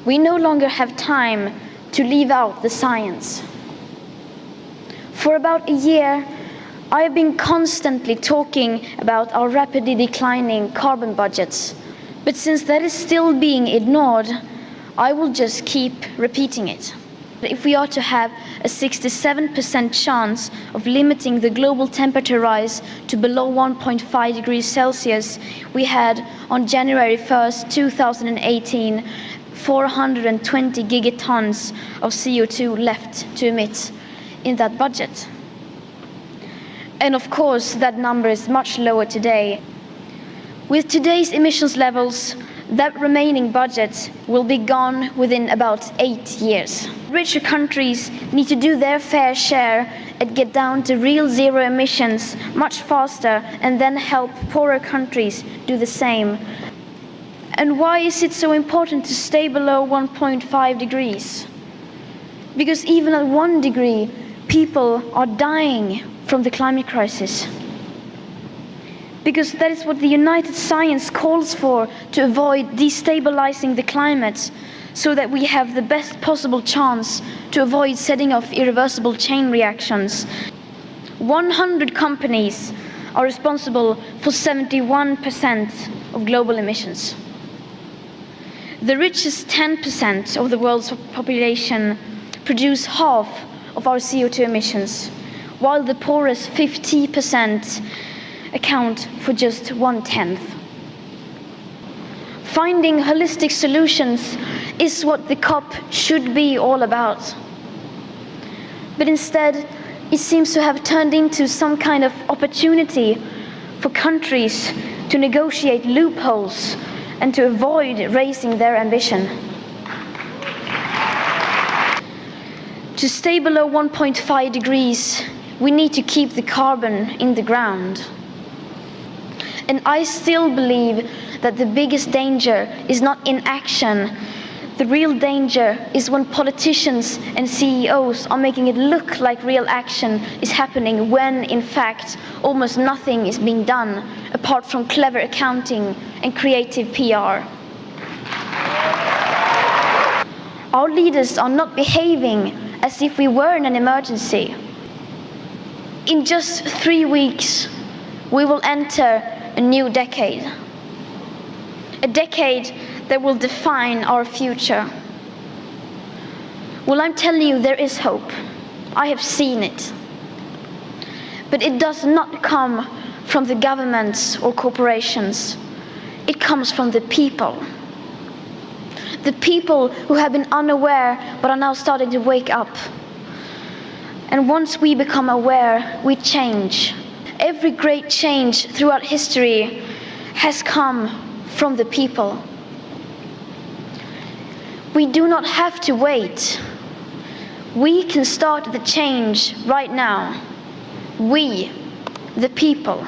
We no longer have time to leave out the science. For about a year, I have been constantly talking about our rapidly declining carbon budgets. But since that is still being ignored, I will just keep repeating it. If we are to have a 67% chance of limiting the global temperature rise to below 1.5 degrees Celsius, we had on January 1st, 2018, 420 gigatons of CO2 left to emit in that budget. And of course, that number is much lower today. With today's emissions levels, that remaining budget will be gone within about 8 years. Richer countries need to do their fair share and get down to real zero emissions much faster, and then help poorer countries do the same. And why is it so important to stay below 1.5 degrees? Because even at 1 degree, people are dying from the climate crisis. Because that is what the United Science calls for, to avoid destabilizing the climate, so that we have the best possible chance to avoid setting off irreversible chain reactions. 100 companies are responsible for 71% of global emissions. The richest 10% of the world's population produce half of our CO2 emissions, while the poorest 50% account for just 1/10. Finding holistic solutions is what the COP should be all about. But instead, it seems to have turned into some kind of opportunity for countries to negotiate loopholes and to avoid raising their ambition. To stay below 1.5 degrees, we need to keep the carbon in the ground. And I still believe that the biggest danger is not inaction. The real danger is when politicians and CEOs are making it look like real action is happening, when in fact almost nothing is being done apart from clever accounting and creative PR. Our leaders are not behaving as if we were in an emergency. In just 3 weeks, we will enter a new decade. A decade that will define our future. Well, I'm telling you, there is hope. I have seen it. But it does not come from the governments or corporations. It comes from the people. The people who have been unaware but are now starting to wake up. And once we become aware, we change. Every great change throughout history has come from the people. We do not have to wait. We can start the change right now. We, the people.